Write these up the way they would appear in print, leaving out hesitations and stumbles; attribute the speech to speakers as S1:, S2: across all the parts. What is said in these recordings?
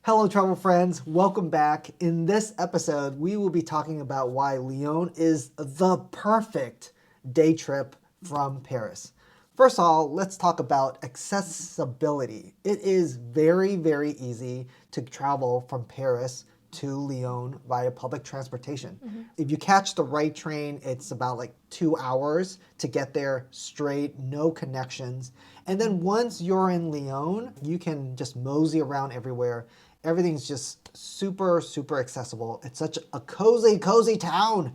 S1: Hello, travel friends. Welcome back. In this episode, we will be talking about why Lyon is the perfect day trip from Paris. First of all, let's talk about accessibility. It is very, very easy to travel from Paris to Lyon via public transportation. If you catch the right train, it's about like 2 hours to get there straight, no connections. And then once you're in Lyon, you can just mosey around everywhere. Everything's just super, super accessible. It's such a cozy, cozy town.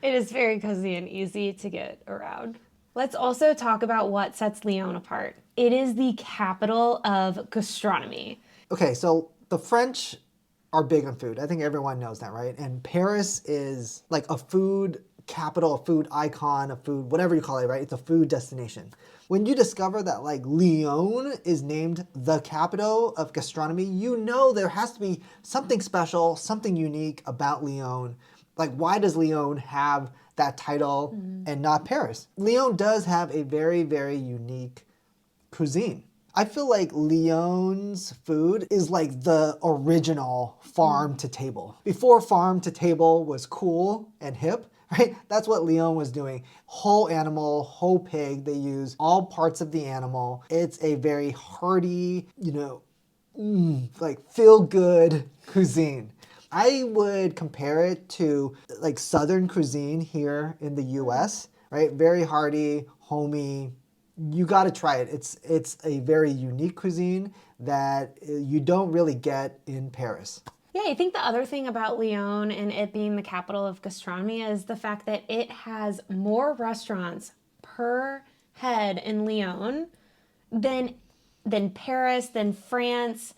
S2: It is very cozy and easy to get around. Let's also talk about what sets Lyon apart. It is the capital of gastronomy.
S1: Okay, so the French are big on food. I think everyone knows that, right? And Paris is like a food capital, a food icon, a food, whatever you call it, right? It's a food destination. When you discover that like Lyon is named the capital of gastronomy, you know there has to be something special, something unique about Lyon. Like, why does Lyon have that title and not Paris? Lyon does have a very, very unique cuisine. I feel like Lyon's food is like the original farm to table. Before farm to table was cool and hip, right? That's what Lyon was doing. Whole animal, whole pig. They use all parts of the animal. It's a very hearty, like feel good cuisine. I would compare it to like Southern cuisine here in the US, right? Very hearty, homey. You got to try it. It's a very unique cuisine that you don't really get in Paris.
S2: Yeah, I think the other thing about Lyon and it being the capital of gastronomy is the fact that it has more restaurants per head in Lyon than Paris, than France,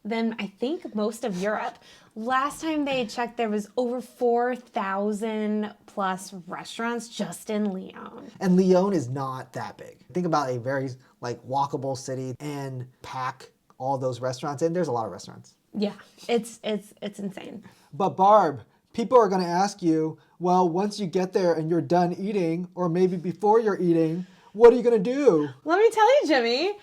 S2: than I think most of Europe. Last time they checked, there was over 4,000 plus restaurants just in Lyon.
S1: And Lyon is not that big. Think about a very like walkable city and pack all those restaurants in. There's a lot of restaurants.
S2: Yeah, it's insane.
S1: But Barb, people are going to ask you, well, once you get there and you're done eating, or maybe before you're eating, what are you going to do?
S2: Let me tell you, Jimmy.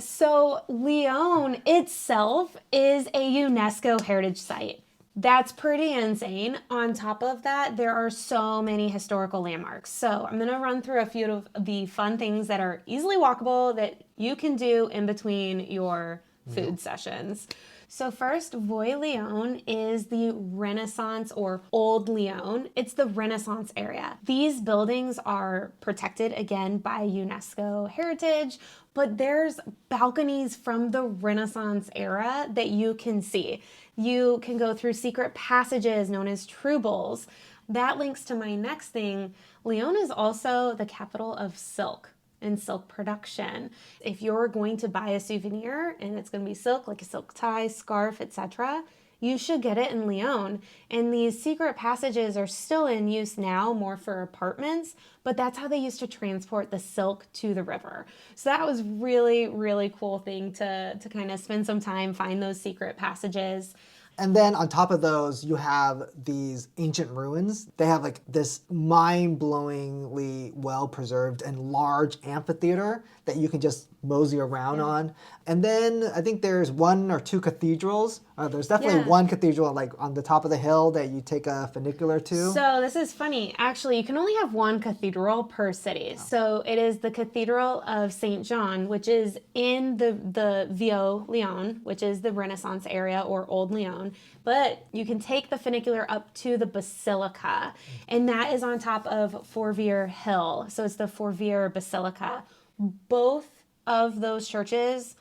S2: So Lyon itself is a UNESCO heritage site. That's pretty insane. On top of that, there are so many historical landmarks. So I'm going to run through a few of the fun things that are easily walkable that you can do in between your food sessions. So first, Voie Lyon is the Renaissance or Old Lyon. It's the Renaissance area. These buildings are protected again by UNESCO heritage, but there's balconies from the Renaissance era that you can see. You can go through secret passages known as troubles. That links to my next thing. Lyon is also the capital of silk and silk production. If you're going to buy a souvenir and it's going to be silk, like a silk tie, scarf, etc., you should get it in Lyon. And these secret passages are still in use now, more for apartments, but that's how they used to transport the silk to the river. So that was really, really cool thing to kind of spend some time, find those secret passages.
S1: And then on top of those, you have these ancient ruins. They have like this mind-blowingly well-preserved and large amphitheater that you can just mosey around on. And then I think there's one or two cathedrals. There's definitely one cathedral like on the top of the hill that you take a funicular to.
S2: So this is funny. Actually, you can only have one cathedral per city. So it is the Cathedral of St. John, which is in the Vieux Lyon, which is the Renaissance area or Old Lyon. But you can take the funicular up to the Basilica, and that is on top of Fourvière Hill. So it's the Fourvière Basilica. Both of those churches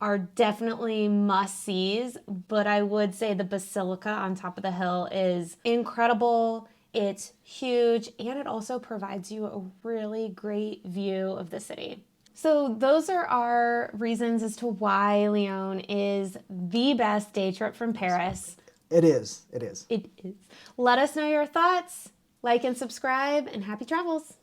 S2: are definitely must-sees, but I would say the Basilica on top of the hill is incredible. It's huge, and it also provides you a really great view of the city. So those are our reasons as to why Lyon is the best day trip from Paris.
S1: It is. It is.
S2: It is. Let us know your thoughts. Like and subscribe, and happy travels.